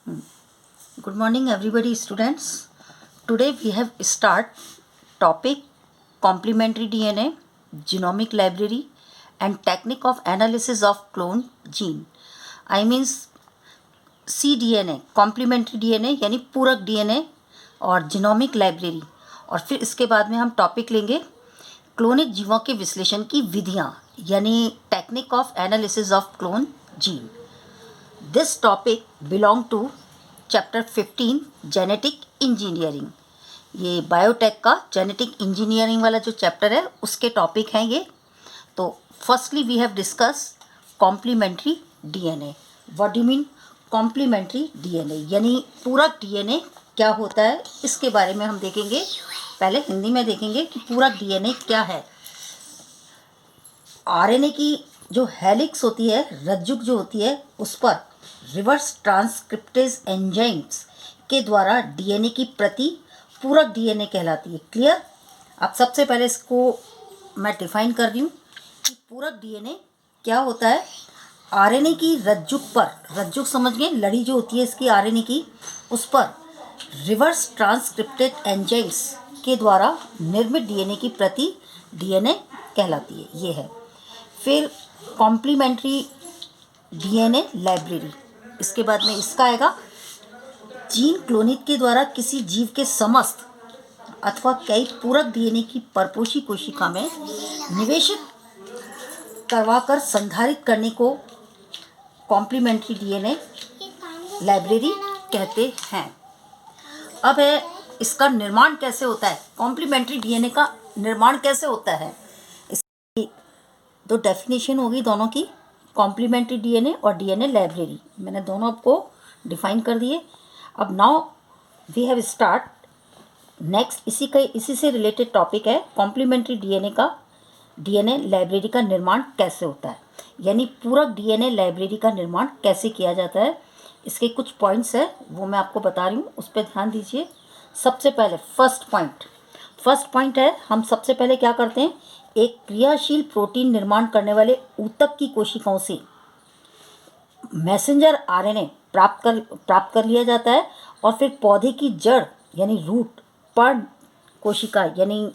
Good morning, everybody, students. Today we have start topic complementary DNA, genomic library, and technique of analysis of clone gene. I means cDNA, complementary DNA यानी पूरक DNA और genomic library. और फिर इसके बाद में हम topic लेंगे क्लोनिक जीवों के विश्लेषण की विधियाँ यानी technique of analysis of clone gene. This topic belong to chapter 15 genetic engineering. ये बायोटेक का जेनेटिक इंजीनियरिंग वाला जो चैप्टर है उसके टॉपिक हैं ये. तो firstly we have discuss complementary DNA. What do mean complementary DNA यानी पूरक डीएनए क्या होता है इसके बारे में हम देखेंगे. पहले हिंदी में देखेंगे कि पूरक डीएनए क्या है. आरएनए की जो हेलिक्स होती है, रज्जुक जो होती है, उस पर रिवर्स ट्रांसक्रिप्टेज एंजाइम्स के द्वारा डीएनए की प्रति पूरक डीएनए कहलाती है. क्लियर. अब सबसे पहले इसको मैं डिफाइन कर रही हूँ कि पूरक डीएनए क्या होता है. आरएनए की रज्जुक पर, रज्जुक समझ गए, लड़ी जो होती है इसकी आरएनए की, उस पर रिवर्स ट्रांसक्रिप्टेड एंजाइम्स के द्वारा निर्मित डीएनए की प्रति डीएनए कहलाती है. ये है. फिर कॉम्प्लीमेंट्री डीएनए लाइब्रेरी. इसके बाद में इसका आएगा जीन क्लोनिक के द्वारा किसी जीव के समस्त अथवा कई पूरक डीएनए की परपोषी कोशिका में निवेशित करवाकर संधारित करने को कॉम्प्लीमेंट्री डीएनए लाइब्रेरी कहते हैं. अब है इसका निर्माण कैसे होता है. कॉम्प्लीमेंट्री डीएनए का निर्माण कैसे होता है, इसकी दो डेफिनेशन होगी दोनों की, कॉम्प्लीमेंट्री डीएनए और डीएनए लाइब्रेरी. मैंने दोनों आपको डिफाइन कर दिए. अब now we have start next. इसी से रिलेटेड टॉपिक है कॉम्प्लीमेंट्री डीएनए का, डीएनए लाइब्रेरी का निर्माण कैसे होता है यानी पूरक डीएनए लाइब्रेरी का निर्माण कैसे किया जाता है. इसके कुछ पॉइंट्स है वो मैं आपको बता रही हूँ, उस पर ध्यान दीजिए. सबसे पहले फर्स्ट पॉइंट है, हम सबसे पहले क्या करते हैं, एक क्रियाशील प्रोटीन निर्माण करने वाले ऊतक की कोशिकाओं से मैसेंजर आरएनए प्राप्त कर लिया जाता है और फिर पौधे की जड़ यानी रूट, पर्ण कोशिका यानी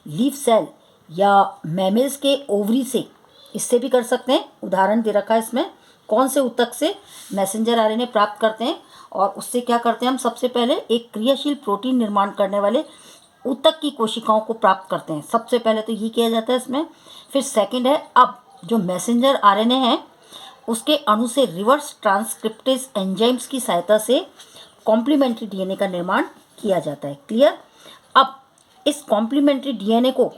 लीफ सेल या मैमल्स के ओवरी से, इससे भी कर सकते हैं. उदाहरण दे रखा है इसमें कौन से ऊतक से मैसेंजर आरएनए प्राप्त करते हैं. और उससे क्या करते हैं हम, सबसे पहले एक क्रियाशील प्रोटीन निर्माण करने वाले ऊतक की कोशिकाओं को प्राप्त करते हैं. सबसे पहले तो ये किया जाता है इसमें. फिर सेकंड है, अब जो मैसेंजर आरएनए है उसके अणु से रिवर्स ट्रांसक्रिप्टेज एंजाइम्स की सहायता से कॉम्प्लीमेंट्री डीएनए का निर्माण किया जाता है. क्लियर. अब इस कॉम्प्लीमेंट्री डीएनए को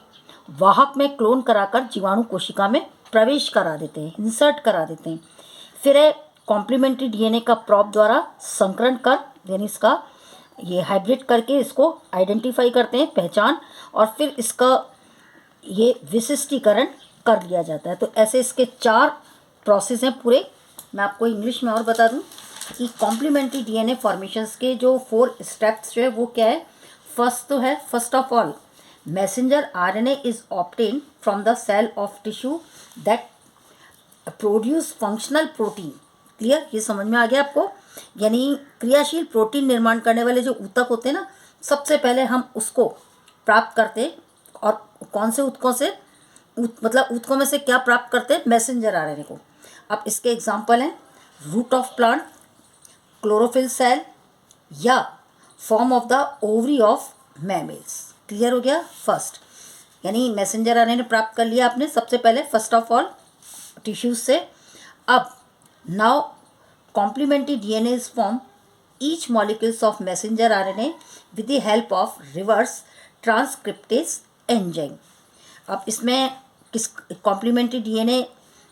वाहक में क्लोन कराकर जीवाणु कोशिका में प्रवेश करा देते हैं, इंसर्ट करा देते हैं. फिर है कॉम्प्लीमेंट्री डीएनए का प्रॉप द्वारा संकरण कर यानी इसका ये हाइब्रिड करके इसको आइडेंटिफाई करते हैं, पहचान, और फिर इसका ये विशिष्टीकरण कर लिया जाता है. तो ऐसे इसके 4 प्रोसेस हैं पूरे. मैं आपको इंग्लिश में और बता दूं कि कॉम्प्लीमेंट्री डीएनए फॉर्मेशंस के जो 4 स्टेप्स जो है वो क्या है. फर्स्ट तो है, first of all messenger RNA is obtain from the cell of tissue that produce functional protein. Clear. ये समझ में आ गया आपको. यानी क्रियाशील प्रोटीन निर्माण करने वाले जो ऊतक होते हैं ना, सबसे पहले हम उसको प्राप्त करते हैं. और कौन से ऊतकों से, मतलब ऊतकों में से क्या प्राप्त करते हैं, मैसेंजर आरएनए को. अब इसके एग्जांपल हैं root of plant, chlorophyll cell या form of the ovary of mammals. Clear हो गया. फर्स्ट यानी मैसेंजर आरएनए प्राप्त कर लिया आपने सबसे पहले, फर्स्ट ऑफ ऑल टिश्यूज से. अब now complementary DNA is formed each molecules of messenger RNA with the help of reverse transcriptase enzyme. अब इसमें किस कॉम्प्लीमेंट्री डीएनए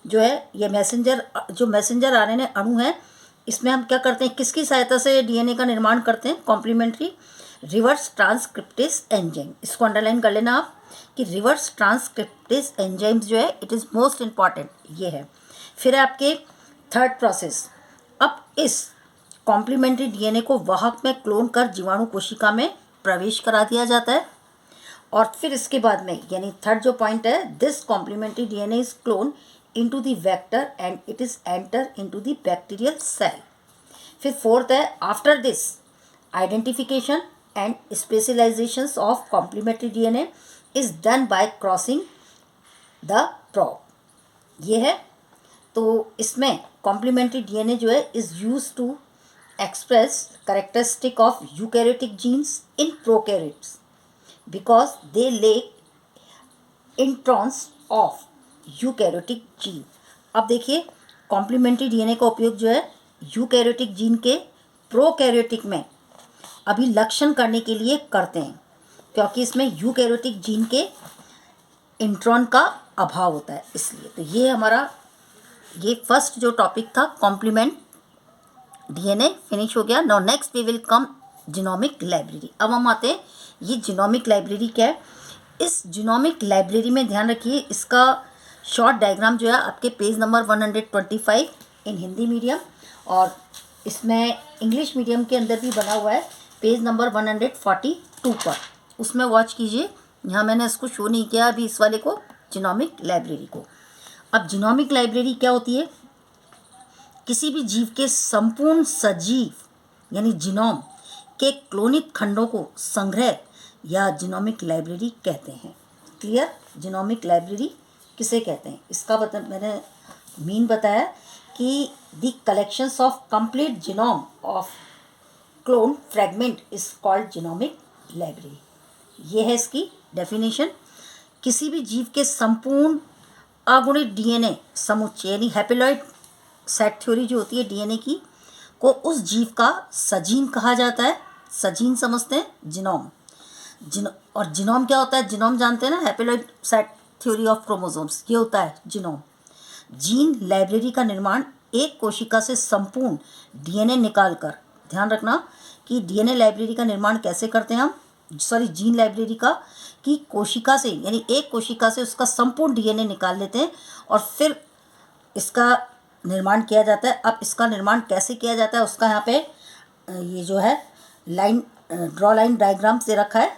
जो है, ये मैसेंजर आरएनए अणु है, इसमें हम क्या करते हैं, किसकी सहायता से डीएनए का निर्माण करते हैं, कॉम्प्लीमेंट्री रिवर्स ट्रांसक्रिप्टेज एंजाइम. इसको अंडरलाइन कर लेना आप कि रिवर्स ट्रांसक्रिप्टेज एंजाइम्स जो है इट इज़ मोस्ट इम्पॉर्टेंट. ये है. फिर आपके थर्ड प्रोसेस, अब इस कॉम्प्लीमेंट्री डीएनए को वाहक में क्लोन कर जीवाणु कोशिका में प्रवेश करा दिया जाता है. और फिर इसके बाद में यानी थर्ड जो पॉइंट है, this complementary DNA is clone into the vector and it is enter into the bacterial cell. फिर फोर्थ है after this identification and specializations of complementary DNA is done by crossing the probe. ये है। तो इसमें complementary DNA जो है is use to express characteristic of eukaryotic genes in prokaryotes because they lack introns of eukaryotic gene। अब देखिए complementary DNA का उपयोग जो है यूकैरियोटिक जीन के प्रोकैरियोटिक में अभिलक्षण करने के लिए करते हैं, क्योंकि इसमें यूकैरियोटिक जीन के इंट्रॉन का अभाव होता है इसलिए। तो ये हमारा ये फर्स्ट जो टॉपिक था कॉम्प्लीमेंट डीएनए फिनिश हो गया। Now next we will come genomic library. अब हम आते हैं ये जीनोमिक लाइब्रेरी क्या है। इस जीनोमिक लाइब्रेरी में ध्यान रखिए इसका शॉर्ट डायग्राम जो है आपके पेज नंबर 125 इन हिंदी मीडियम और इसमें इंग्लिश मीडियम के अंदर भी बना हुआ है पेज नंबर 142 पर, उसमें वॉच कीजिए। यहाँ मैंने इसको शो नहीं किया अभी इस वाले को, जीनोमिक लाइब्रेरी को। अब जीनोमिक लाइब्रेरी क्या होती है? किसी भी जीव के संपूर्ण सजीव यानी जीनोम के क्लोनित खंडों को संग्रह या जीनोमिक लाइब्रेरी कहते हैं। क्लियर? जीनोमिक लाइब्रेरी किसे कहते हैं इसका मैंने मीन बताया कि the collections of complete genome of clone fragment is called genomic library. ये है इसकी डेफिनेशन। किसी भी जीव के संपूर्ण अगुणित डीएनए समुच्चय यानी हैप्लॉइड सेट थ्योरी जो होती है डीएनए की को उस जीव का सजीन कहा जाता है। सजीन समझते हैं, जीनोम। और जीनोम क्या होता है? जीनोम जानते हैं ना, haploid set theory of chromosomes, ये होता है जीनोम। जीन लाइब्रेरी का निर्माण एक कोशिका से संपूर्ण डीएनए निकालकर, ध्यान रखना कि डीएनए लाइब्रेरी का निर्माण कैसे करते हैं हम, जीन लाइब्रेरी का, कि कोशिका से यानी एक कोशिका से उसका संपूर्ण डीएनए निकाल लेते हैं और फिर इसका निर्माण किया जाता है। अब इसका निर्माण कैसे किया जाता है उसका यहाँ पे ये जो है लाइन ड्रॉ लाइन डायग्राम्स दे रखा है।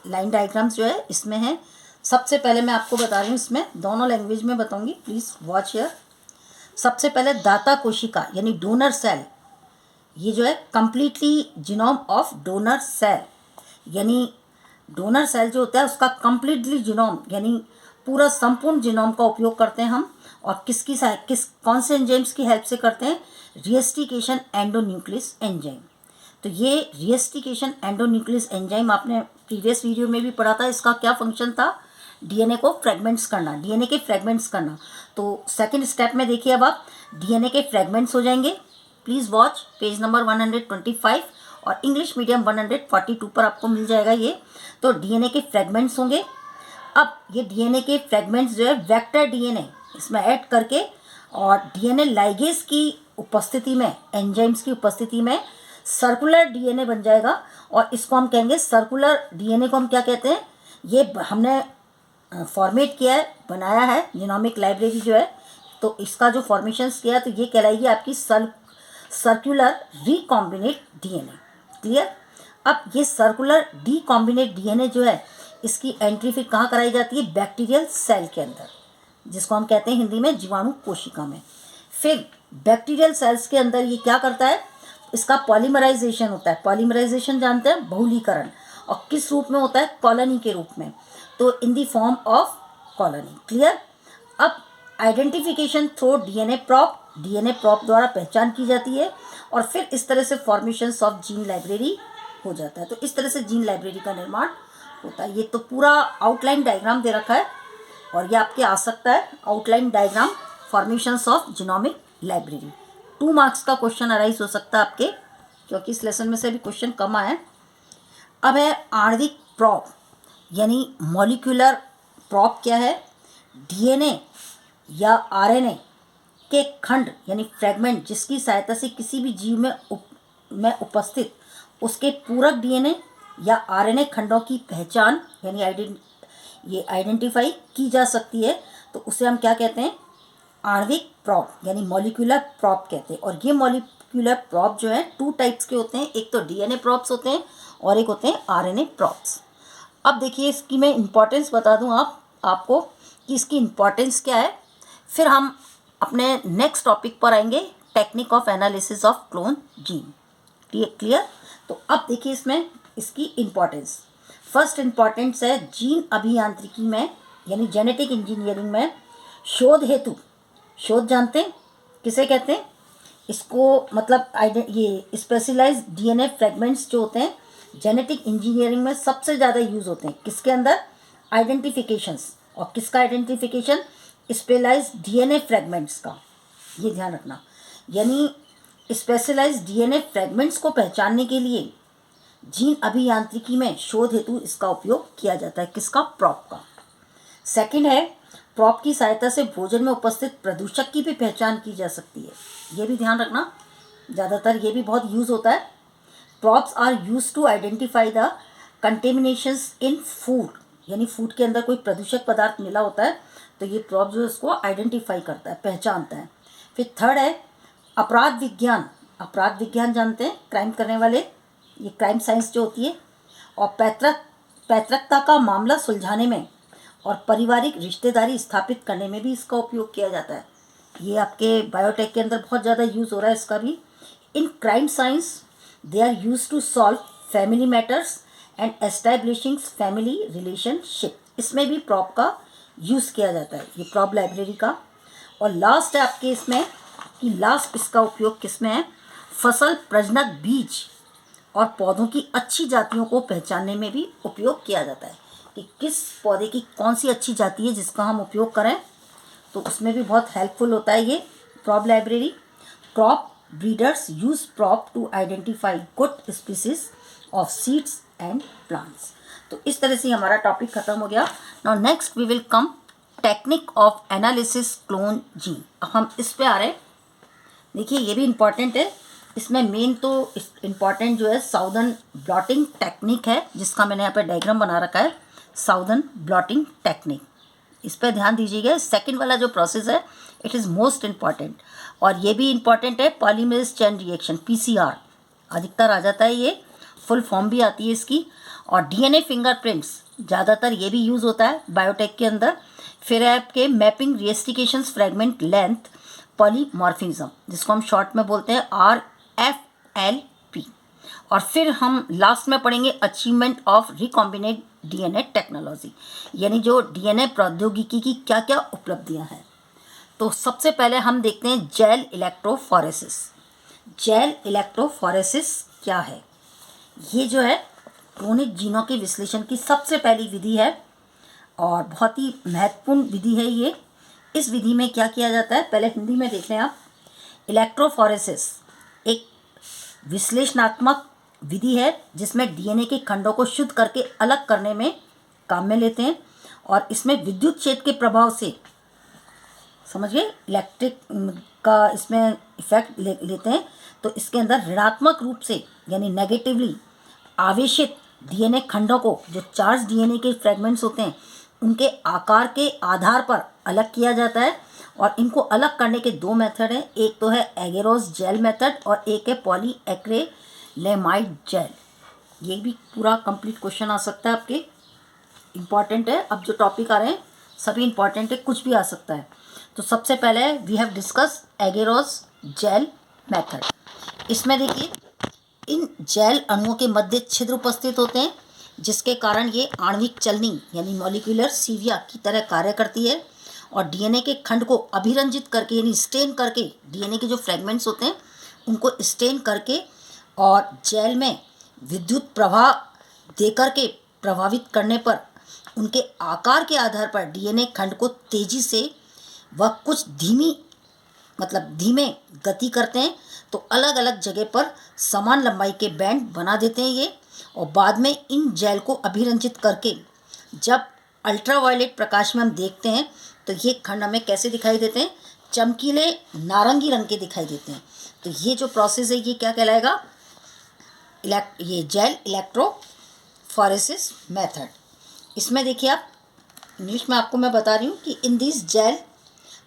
लाइन डायग्राम्स जो है इसमें है। सबसे पहले मैं आपको बता रही हूँ, इसमें दोनों लैंग्वेज में बताऊँगी, प्लीज़ वॉच हियर। सबसे पहले दाता कोशिका यानी डोनर सेल, ये जो है completely genome of donor cell यानी डोनर सेल जो होता है उसका कंप्लीटली जीनोम यानी पूरा संपूर्ण जीनोम का उपयोग करते हैं हम। और कौन से एंजाइम्स की हेल्प से करते हैं? रिएस्टिकेशन एंडोन्यूक्लियस एंजाइम। तो ये रिएस्टिकेशन एंडोन्यूक्लियस एंजाइम आपने प्रीवियस वीडियो में भी पढ़ा था। इसका क्या फंक्शन था? डीएनए को फ्रेगमेंट्स करना, डीएनए के फ्रेगमेंट्स करना। तो सेकंड स्टेप में देखिए अब आप डीएनए के फ्रेगमेंट्स हो जाएंगे। प्लीज़ वॉच पेज नंबर 125 और इंग्लिश मीडियम 142 पर आपको मिल जाएगा ये। तो डीएनए के फ्रेगमेंट्स होंगे। अब ये डीएनए के फ्रेगमेंट्स जो है वेक्टर डीएनए इसमें ऐड करके और डीएनए लाइगेज की उपस्थिति में, एंजाइम्स की उपस्थिति में सर्कुलर डीएनए बन जाएगा और इसको हम कहेंगे सर्कुलर डीएनए को हम क्या कहते हैं? ये हमने फॉर्मेट किया है, बनाया है जीनोमिक लाइब्रेरी जो है। तो इसका जो फॉर्मेशंस किया है तो ये कहलाएगी आपकी सर्कुलर रिकॉम्बिनेट डीएनए। क्लियर? अब ये सर्कुलर रिकॉम्बिनेट डीएनए जो है इसकी एंट्री फिर कहाँ कराई जाती है? बैक्टीरियल सेल के अंदर, जिसको हम कहते हैं हिंदी में जीवाणु कोशिका में। फिर बैक्टीरियल सेल्स के अंदर ये क्या करता है? इसका पॉलीमराइजेशन होता है। पॉलीमराइजेशन जानते हैं, बहुलीकरण। और किस रूप में होता है? कॉलोनी के रूप में, तो in the form of colony. Clear? अब आइडेंटिफिकेशन थ्रू डीएनए प्रॉप द्वारा पहचान की जाती है और फिर इस तरह से फॉर्मेशन ऑफ जीन लाइब्रेरी हो जाता है। तो इस तरह से जीन लाइब्रेरी का निर्माण होता है। ये तो पूरा आउटलाइन डायग्राम दे रखा है और ये आपके आ सकता है outline diagram formations of genomic library. 2 marks का क्वेश्चन अराइज हो सकता है आपके, क्योंकि इस लेसन में से भी क्वेश्चन कम आए। अब है आणविक प्रॉप यानी मॉलिक्यूलर प्रॉप क्या है? डीएनए या आरएनए के खंड यानी फ्रेगमेंट जिसकी सहायता से किसी भी जीव में उपस्थित उसके पूरक डीएनए या आरएनए खंडों की पहचान यानी आइडेंटिफाई की जा सकती है। तो उसे हम क्या कहते हैं? आणविक प्रॉप यानी मॉलिक्यूलर प्रॉप कहते हैं। और ये मॉलिक्यूलर प्रॉप जो है 2 टाइप्स के होते हैं, एक तो डीएनए प्रॉप्स होते हैं और एक होते हैं आरएनए प्रॉप्स। अब देखिए इसकी मैं इम्पॉर्टेंस बता दूं आपको कि इसकी इम्पॉर्टेंस क्या है, फिर हम अपने नेक्स्ट टॉपिक पर आएंगे technique of analysis of clone gene. Clear? तो अब देखिए इसमें इसकी इम्पोर्टेंस। फर्स्ट इम्पोर्टेंस है जीन अभियांत्रिकी में यानी जेनेटिक इंजीनियरिंग में शोध हेतु, शोध जानते हैं किसे कहते हैं? इसको मतलब ये स्पेशलाइज्ड डीएनए फ्रेगमेंट्स जो होते हैं जेनेटिक इंजीनियरिंग में सबसे ज़्यादा यूज़ होते हैं। किसके अंदर? आइडेंटिफिकेशंस। और किसका आइडेंटिफिकेशन? स्पेशलाइज्ड डीएनए फ्रेगमेंट्स का। ये ध्यान रखना, यानी स्पेशलाइज्ड डीएनए फ्रेगमेंट्स को पहचानने के लिए जीन अभियांत्रिकी में शोध हेतु इसका उपयोग किया जाता है। किसका? प्रॉप का। सेकंड है, प्रॉप की सहायता से भोजन में उपस्थित प्रदूषक की भी पहचान की जा सकती है। ये भी ध्यान रखना, ज़्यादातर ये भी बहुत यूज़ होता है। Probes are use to identify the contaminations in food, यानी फूड के अंदर कोई प्रदूषक पदार्थ मिला होता है तो ये प्रॉप जो है उसको आइडेंटिफाई करता है, पहचानता है। फिर थर्ड है अपराध विज्ञान। अपराध विज्ञान जानते हैं, क्राइम करने वाले, ये क्राइम साइंस जो होती है। और पैतृकता का मामला सुलझाने में और पारिवारिक रिश्तेदारी स्थापित करने में भी इसका उपयोग किया जाता है। ये आपके बायोटेक के अंदर बहुत ज़्यादा यूज़ हो रहा है इसका भी। In crime science they are use to solve family matters and establishing family relationship. इसमें भी प्रॉप का यूज़ किया जाता है, ये प्रॉप लाइब्रेरी का। और लास्ट है आपके इसमें कि लास्ट इसका उपयोग किस में है? फसल प्रजनक बीज और पौधों की अच्छी जातियों को पहचानने में भी उपयोग किया जाता है कि किस पौधे की कौन सी अच्छी जाति है जिसका हम उपयोग करें, तो उसमें भी बहुत हेल्पफुल होता है ये probe library. Crop breeders use probe to identify good species of seeds and plants. तो इस तरह से हमारा टॉपिक खत्म हो गया। Now next we will come technique of analysis clone gene. अब हम इस पे आ रहे हैं। देखिए ये भी इम्पॉर्टेंट है, इसमें मेन तो इम्पॉर्टेंट जो है साउदर्न ब्लॉटिंग टेक्निक है, जिसका मैंने यहाँ पे डायग्राम बना रखा है, साउदर्न ब्लॉटिंग टेक्निक। इस पर ध्यान दीजिएगा। सेकंड वाला जो प्रोसेस है इट इज़ मोस्ट इम्पॉर्टेंट। और ये भी इम्पॉर्टेंट है पॉलीमरेज चेन रिएक्शन, पीसीआर अधिकतर आ जाता है, ये फुल फॉर्म भी आती है इसकी। और डीएनए फिंगरप्रिंट्स ज़्यादातर ये भी यूज़ होता है बायोटेक के अंदर। फिर है आपके मैपिंग रिएस्टिकेशंस फ्रेगमेंट लेंथ पॉलीमॉर्फिज्म, जिसको हम शॉर्ट में बोलते हैं RFLP। और फिर हम लास्ट में पढ़ेंगे achievement of recombinant DNA technology, यानी जो डीएनए प्रौद्योगिकी की क्या क्या उपलब्धियां हैं। तो सबसे पहले हम देखते हैं जेल इलेक्ट्रोफोरेसिस। जेल इलेक्ट्रोफोरेसिस क्या है? ये जो है क्लोनिक जीनों के विश्लेषण की सबसे पहली विधि है और बहुत ही महत्वपूर्ण विधि है ये। इस विधि में क्या किया जाता है, पहले हिंदी में देख लें आप। इलेक्ट्रोफोरेसिस एक विश्लेषणात्मक विधि है जिसमें डीएनए के खंडों को शुद्ध करके अलग करने में काम में लेते हैं। और इसमें विद्युत क्षेत्र के प्रभाव से, समझिए इलेक्ट्रिक का इसमें इफेक्ट लेते हैं, तो इसके अंदर ऋणात्मक रूप से यानी नेगेटिवली आवेशित डीएनए खंडों को, जो चार्ज डीएनए के फ्रेगमेंट्स होते हैं, उनके आकार के आधार पर अलग किया जाता है। और इनको अलग करने के दो मेथड हैं, एक तो है एगेरोस जेल मेथड और एक है पॉलीएक्रेलेमाइड जेल। ये भी पूरा कंप्लीट क्वेश्चन आ सकता है आपके, इम्पॉर्टेंट है। अब जो टॉपिक आ रहे हैं सभी इम्पॉर्टेंट है, कुछ भी आ सकता है। तो सबसे पहले we have discuss agarose gel method. इसमें देखिए इन जेल अणुओं के मध्य छिद्र उपस्थित होते हैं, जिसके कारण ये आणविक चलनी यानी मॉलिक्यूलर सीविया की तरह कार्य करती है और डीएनए के खंड को अभिरंजित करके यानी स्टेन करके, डीएनए के जो फ्रेगमेंट्स होते हैं उनको स्टेन करके और जेल में विद्युत प्रवाह देकर के प्रभावित करने पर उनके आकार के आधार पर डीएनए खंड को तेजी से व कुछ धीमे गति करते हैं, तो अलग अलग जगह पर समान लंबाई के बैंड बना देते हैं ये। और बाद में इन जेल को अभिरंजित करके जब अल्ट्रावायलेट प्रकाश में हम देखते हैं तो ये खंड हमें कैसे दिखाई देते हैं? चमकीले नारंगी रंग के दिखाई देते हैं। तो ये जो प्रोसेस है ये क्या कहलाएगा? ये जेल इलेक्ट्रोफोरेसिस मेथड। इसमें देखिए आप, इंग्लिश में आपको मैं बता रही हूँ कि in this gel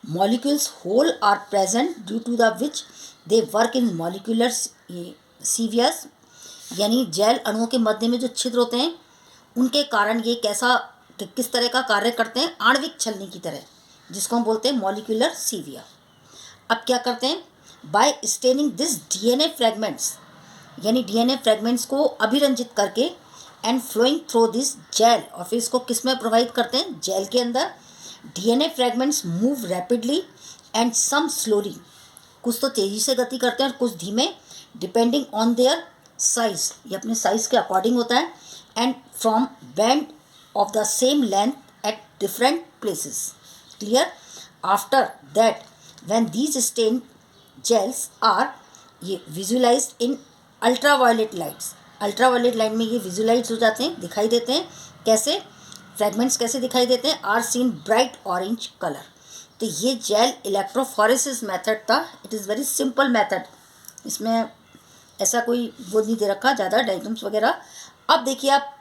molecules whole are present due to the which they work in molecular sievias, यानी जेल अणुओं के मध्य में जो छिद्र होते हैं उनके कारण ये किस तरह का कार्य करते हैं? आणविक छलनी की तरह, जिसको हम बोलते हैं मॉलिक्यूलर सीविया। अब क्या करते हैं? By staining this DNA fragments, यानी डीएनए फ्रेगमेंट्स को अभिरंजित करके, and flowing through this gel, और फिर इसको किस में प्रोवाइड करते हैं, जेल के अंदर। DNA fragments move rapidly and some slowly, कुछ तो तेज़ी से गति करते हैं और कुछ धीमे, डिपेंडिंग ऑन देयर साइज, ये अपने साइज के अकॉर्डिंग होता है, and from band of the same length at different places. Clear? After that when these stain gels are ये visualized in ultraviolet lights, ultraviolet light में ये विजुअलाइज हो जाते हैं, दिखाई देते हैं। कैसे? फ्रेगमेंट्स कैसे दिखाई देते हैं? Are seen bright orange colour. तो ये जेल इलेक्ट्रोफोरेसिस मेथड था। It is very simple method, इसमें ऐसा कोई वो नहीं दे रखा ज़्यादा डायग्राम्स वगैरह। अब देखिए आप,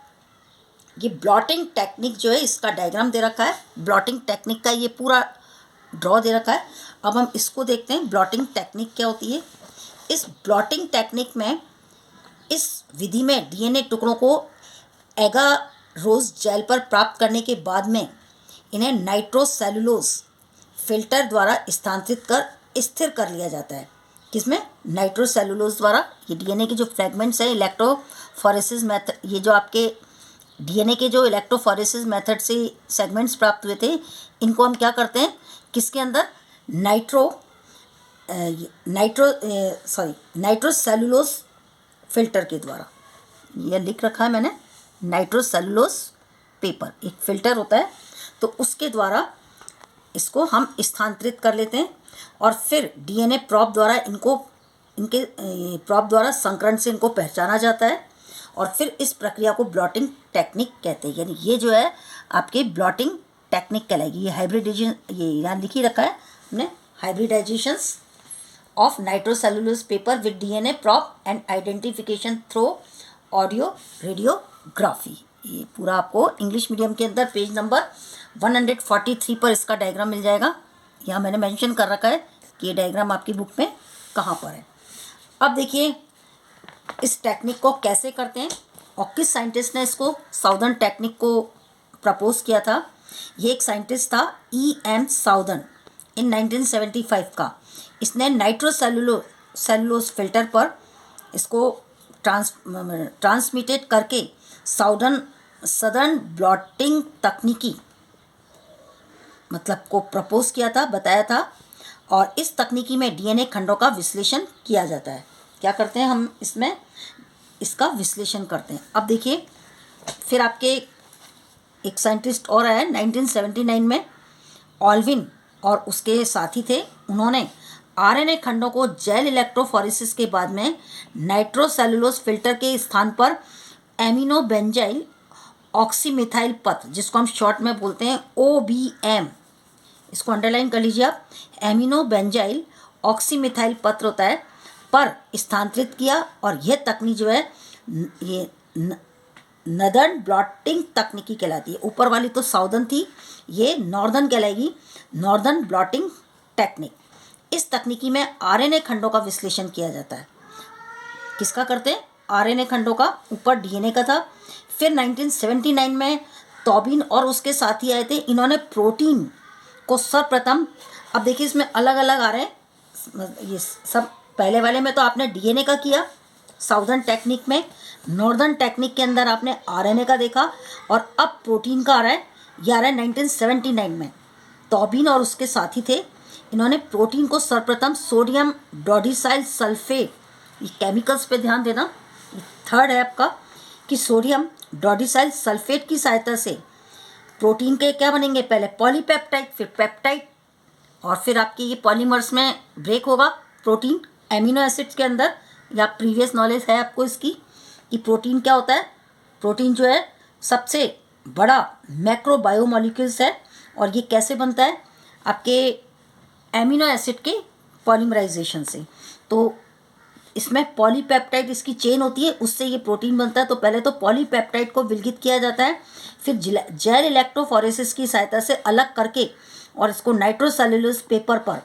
ये ब्लॉटिंग टेक्निक जो है इसका डायग्राम दे रखा है, ब्लॉटिंग टेक्निक का ये पूरा ड्रॉ दे रखा है। अब हम इसको देखते हैं ब्लॉटिंग टेक्निक क्या होती है। इस ब्लॉटिंग टेक्निक में, इस विधि में डीएनए टुकड़ों को एगारोज जेल पर प्राप्त करने के बाद में इन्हें नाइट्रोसेलुलोज फिल्टर द्वारा स्थानांतरित कर स्थिर कर लिया जाता है। किसमें? नाइट्रोसेलुलोज द्वारा। ये डीएनए के जो फ्रेगमेंट्स हैं इलेक्ट्रोफोरेसिस मेथड, ये जो आपके डीएनए के जो इलेक्ट्रोफोरेसिस मेथड से सेगमेंट्स प्राप्त हुए थे, इनको हम क्या करते हैं, किसके अंदर, नाइट्रोसेलुलोज फिल्टर के द्वारा। यह लिख रखा है मैंने, नाइट्रोसेलुलोज पेपर एक फिल्टर होता है, तो उसके द्वारा इसको हम स्थानांतरित कर लेते हैं, और फिर डीएनए प्रॉब द्वारा इनके प्रॉब द्वारा संकरण से इनको पहचाना जाता है, और फिर इस प्रक्रिया को ब्लॉटिंग टेक्निक कहते हैं। यानी ये जो है आपकी ब्लॉटिंग टेक्निक कहलाएगी। ये हाइब्रिडाइजेशन, ये यहाँ लिख ही रखा है हमने, hybridizations of nitrocellulose paper with DNA probe and identification through audio radiography. ये पूरा आपको इंग्लिश मीडियम के अंदर पेज नंबर 143 पर इसका डायग्राम मिल जाएगा। यहाँ मैंने मेंशन कर रखा है कि ये डायग्राम आपकी बुक में कहाँ पर है। अब देखिए इस टेक्निक को कैसे करते हैं और किस साइंटिस्ट ने इसको साउदर्न टेक्निक को प्रपोज किया था। ये एक साइंटिस्ट था E.M. साउदर्न इन 1975 का। इसने नाइट्रोसेलुलोज फिल्टर पर इसको ट्रांसमिटेड करके सदर्न ब्लॉटिंग तकनीकी मतलब को प्रपोज किया था, बताया था। और इस तकनीकी में डीएनए खंडों का विश्लेषण किया जाता है। क्या करते हैं हम इसमें, इसका विश्लेषण करते हैं। अब देखिए फिर आपके एक साइंटिस्ट और आया 1979 में, ऑल्विन और उसके साथी थे। उन्होंने आरएनए खंडों को जेल इलेक्ट्रोफोरेसिस के बाद में नाइट्रोसेलुलोज फिल्टर के स्थान पर एमिनो बेंजाइल ऑक्सीमिथाइल पत्र, जिसको हम शॉर्ट में बोलते हैं OBM, इसको अंडरलाइन कर लीजिए आप, एमिनो बेंजाइल ऑक्सीमिथाइल पत्र होता है, पर स्थानांतरित किया। और यह तकनीक जो है ये नदर्न ब्लॉटिंग तकनीकी कहलाती है। ऊपर वाली तो साउदर्न थी, ये नॉर्दर्न कहलाएगी, नॉर्दर्न ब्लॉटिंग टेक्निक। इस तकनीकी में आरएनए खंडों का विश्लेषण किया जाता है। किसका करते हैं? आरएनए खंडों का। ऊपर डीएनए का था। फिर 1979 में तौबीन और उसके साथी आए थे। इन्होंने प्रोटीन को सर्वप्रथम, अब देखिए इसमें अलग अलग आ रहे हैं ये सब। पहले वाले में तो आपने डीएनए का किया साउदर्न टेक्निक में, नॉर्दर्न टेक्निक के अंदर आपने आरएनए का देखा, और अब प्रोटीन का आ रहा है। ये आ रहा है 1979 में। तौबीन और उसके साथी थे, इन्होंने प्रोटीन को सर्वप्रथम सोडियम डोडिसाइल सल्फेट, ये केमिकल्स पे ध्यान देना, ये थर्ड है आपका, कि सोडियम डोडिसाइल सल्फेट की सहायता से प्रोटीन के क्या बनेंगे, पहले पॉलीपेप्टाइड, फिर पेप्टाइड, और फिर आपके ये पॉलीमर्स में ब्रेक होगा प्रोटीन एमिनो एसिड्स के अंदर। या प्रीवियस नॉलेज है आपको इसकी कि प्रोटीन क्या होता है। प्रोटीन जो है सबसे बड़ा मैक्रो बायोमोलिक्यूल्स है, और ये कैसे बनता है, आपके एमिनो एसिड के पॉलीमराइजेशन से। तो इसमें पॉलीपेप्टाइड इसकी चेन होती है, उससे ये प्रोटीन बनता है। तो पहले तो पॉलीपेप्टाइड को विलगित किया जाता है, फिर जेल इलेक्ट्रोफोरेसिस की सहायता से अलग करके और इसको नाइट्रोसेलुलोज पेपर पर,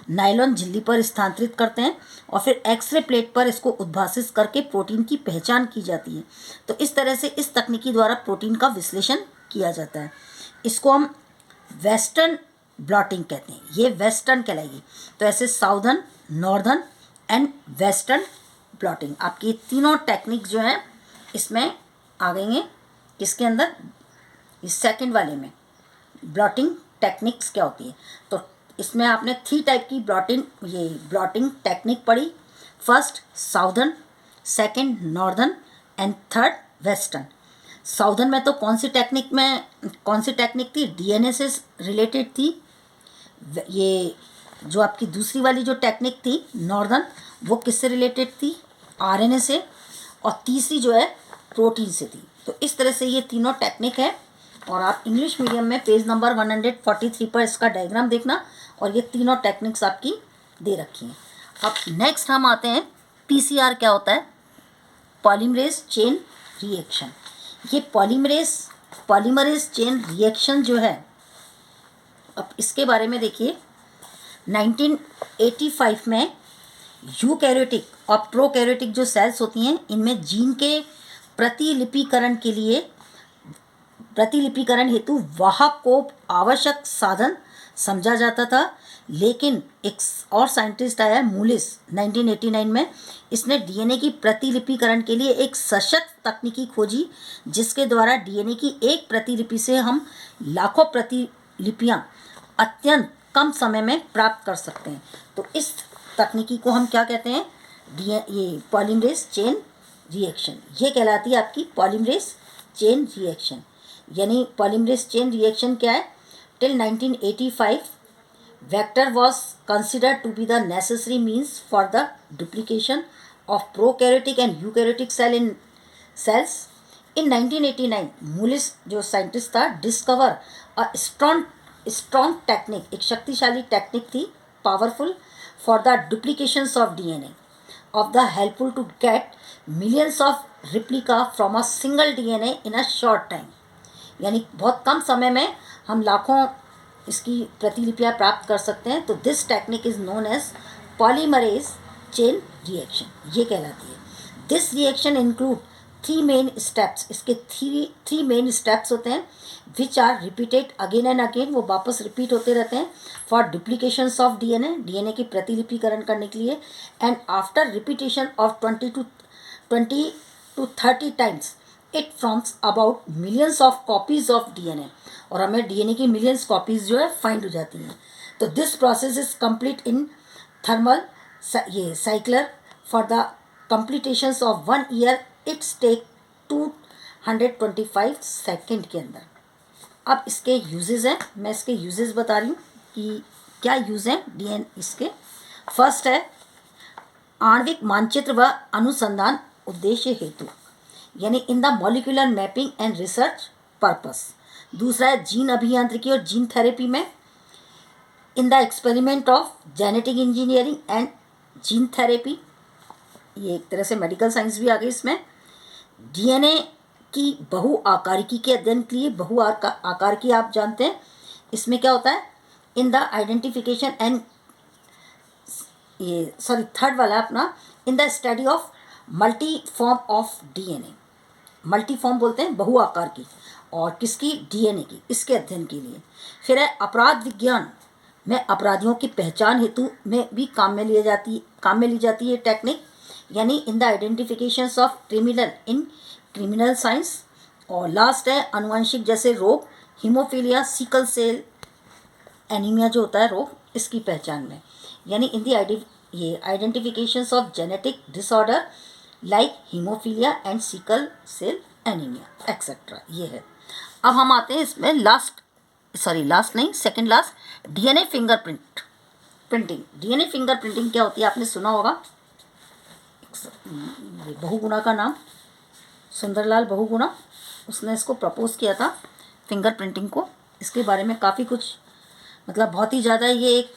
नायलॉन झिल्ली पर स्थानांतरित करते हैं, और फिर एक्सरे प्लेट पर इसको उद्भासित करके प्रोटीन की पहचान की जाती है। तो इस तरह से इस तकनीकी द्वारा प्रोटीन का विश्लेषण किया जाता है। इसको हम वेस्टर्न ब्लॉटिंग कहते हैं, ये वेस्टर्न कहलाएगी। तो ऐसे southern, northern and western blotting. आपकी तीनों टेक्निक जो हैं इसमें आ गई हैं। किसके अंदर? इस सेकंड वाले में ब्लॉटिंग टेक्निक्स क्या होती है। तो इसमें आपने 3 टाइप की ब्लॉटिंग टेक्निक पढ़ी। First southern, second northern and third western. Southern में तो कौन सी टेक्निक थी? डीएनए से रिलेटेड थी। ये जो आपकी दूसरी वाली जो टेक्निक थी नॉर्दर्न, वो किससे रिलेटेड थी? आरएनए से। और तीसरी जो है प्रोटीन से थी। तो इस तरह से ये तीनों टेक्निक है। और आप इंग्लिश मीडियम में पेज नंबर 143 पर इसका डायग्राम देखना, और ये तीनों टेक्निक्स आपकी दे रखी हैं। अब नेक्स्ट हम आते हैं पीसीआर क्या होता है? Polymerase chain reaction. ये पॉलीमरेज चेन रिएक्शन जो है, अब इसके बारे में देखिए। 1985 में यूकैरियोटिक और प्रोकैरियोटिक जो सेल्स होती हैं, इनमें जीन के प्रतिलिपिकरण हेतु वाहक को आवश्यक साधन समझा जाता था। लेकिन एक और साइंटिस्ट आया मूलिस 1989 में, इसने डीएनए की प्रतिलिपिकरण के लिए एक सशक्त तकनीकी खोजी, जिसके द्वारा डीएनए की एक प्रतिलिपि से हम लाखों प्रतिलिपियां अत्यंत कम समय में प्राप्त कर सकते हैं। तो इस तकनीकी को हम क्या कहते हैं? ये पॉलीमरेज चेन रिएक्शन। ये कहलाती है आपकी पॉलीमरेज चेन रिएक्शन। यानी पॉलीमरेज चेन रिएक्शन क्या है? Till 1985 vector was considered to be the necessary means for the duplication of prokaryotic and eukaryotic cells. In 1989 मूलिस जो साइंटिस्ट था डिस्कवर अ स्ट्रॉन्ग टेक्निक, एक शक्तिशाली टेक्निक थी, powerful, for the duplications of DNA of the helpful to get millions of replica from a single DNA in a short time। यानी बहुत कम समय में हम लाखों इसकी प्रतिलिपियां प्राप्त कर सकते हैं। तो this technique is known as polymerase chain reaction, ये कहलाती है। This reaction include 3 main steps. इसके थ्री मेन स्टेप्स होते हैं, which are repeated again and again, वो वापस रिपीट होते रहते हैं। फॉर डुप्लीकेशंस ऑफ डीएनए की प्रतिलिपिकरण करने के लिए, and after repetition of 20 to 30 times it forms about millions of copies of DNA, और हमें डीएनए की मिलियंस कॉपीज जो है फाइंड हो जाती हैं। तो this process is complete in thermal cycler for the completions of 1 year. It's take 225 second के अंदर। अब इसके यूजेस हैं, मैं इसके यूजेस बता रही हूँ कि क्या यूज़ हैं डीएनए इसके। फर्स्ट है आणविक मानचित्र व अनुसंधान उद्देश्य हेतु, यानी in the molecular mapping and research purpose. दूसरा है जीन अभियांत्रिकी और जीन थेरेपी में, in the experiment of genetic engineering and gene therapy. ये एक तरह से मेडिकल साइंस भी आ गई इसमें। डीएनए की बहुआकारिकी के अध्ययन के लिए, आकार की आप जानते हैं, इसमें क्या होता है? In the identification and third वाला अपना, in the study of multi form of DNA. Multi form बोलते हैं बहुआकार की, और किसकी? डीएनए की, इसके अध्ययन के लिए। फिर है अपराध विज्ञान में अपराधियों की पहचान हेतु में भी काम में ली जाती है टेक्निक, यानी in the identification of criminal in criminal science. और लास्ट है अनुवांशिक जैसे रोग, हीमोफीलिया, सिकल सेल एनीमिया जो होता है रोग, इसकी पहचान में, यानी in the identifications of genetic disorder like haemophilia and sickle cell anaemia etcetera. ये है। अब हम आते हैं इसमें second last, DNA printing. DNA fingerprinting क्या होती है? आपने सुना होगा, बहुगुणा का नाम सुंदरलाल बहुगुणा, उसने इसको प्रपोज किया था फिंगरप्रिंटिंग को। इसके बारे में काफ़ी कुछ, मतलब बहुत ही ज़्यादा ये एक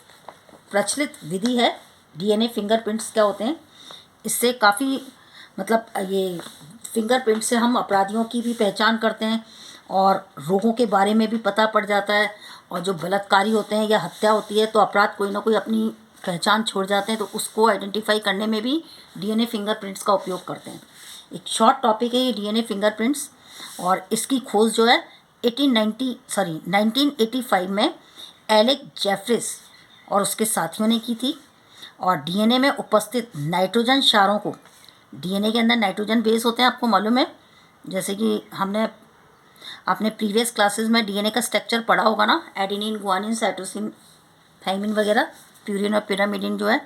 प्रचलित विधि है। डीएनए फिंगरप्रिंट्स क्या होते हैं, इससे काफ़ी, मतलब ये फिंगरप्रिंट से हम अपराधियों की भी पहचान करते हैं, और रोगों के बारे में भी पता पड़ जाता है। और जो बलात्कारी होते हैं या हत्या होती है, तो अपराध कोई ना कोई अपनी पहचान छोड़ जाते हैं, तो उसको आइडेंटिफाई करने में भी डीएनए फिंगरप्रिंट्स का उपयोग करते हैं। एक शॉर्ट टॉपिक है ये डीएनए फिंगरप्रिंट्स, और इसकी खोज जो है 1985 में एलेक जेफरिस और उसके साथियों ने की थी। और डीएनए में उपस्थित नाइट्रोजन क्षारों को, डीएनए के अंदर नाइट्रोजन बेस होते हैं, आपको मालूम है, जैसे कि हमने अपने प्रीवियस क्लासेस में डीएनए का स्ट्रक्चर पढ़ा होगा ना, एडेनिन, गुआनिन, साइटोसिन, थाइमिन वगैरह, प्यूरिन और पिरामिडिन जो है,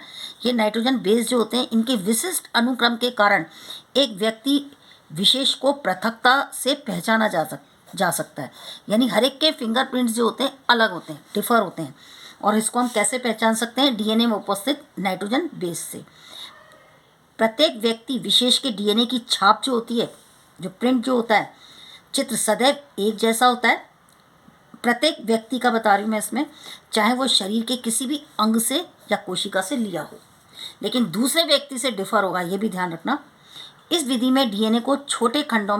ये नाइट्रोजन बेस जो होते हैं, इनके विशिष्ट अनुक्रम के कारण एक व्यक्ति विशेष को पृथकता से पहचाना जा सकता है। यानी हर एक के फिंगरप्रिंट्स जो होते हैं अलग होते हैं, डिफर होते हैं, और इसको हम कैसे पहचान सकते हैं? डीएनए में उपस्थित नाइट्रोजन बेस से। प्रत्येक व्यक्ति विशेष के डीएनए की छाप जो होती है, जो प्रिंट जो होता है, चित्र सदैव एक जैसा होता है। प्रत्येक व्यक्ति का बता रही हूँ मैं इसमें, चाहे वो शरीर के किसी भी अंग से या कोशिका से लिया हो, लेकिन दूसरे व्यक्ति से डिफर होगा, ये भी ध्यान रखना। इस विधि में डीएनए को छोटे खंडों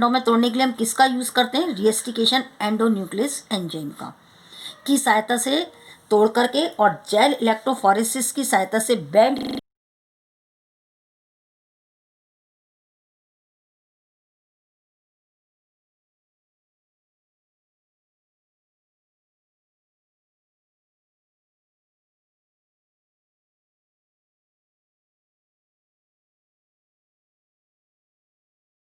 में तोड़ने के लिए हम किसका यूज़ करते हैं? रिएस्टिकेशन एंडोन्यूक्लियस एंजाइम की सहायता से तोड़ करके, और जेल इलेक्ट्रोफोरेसिस की सहायता से बैंड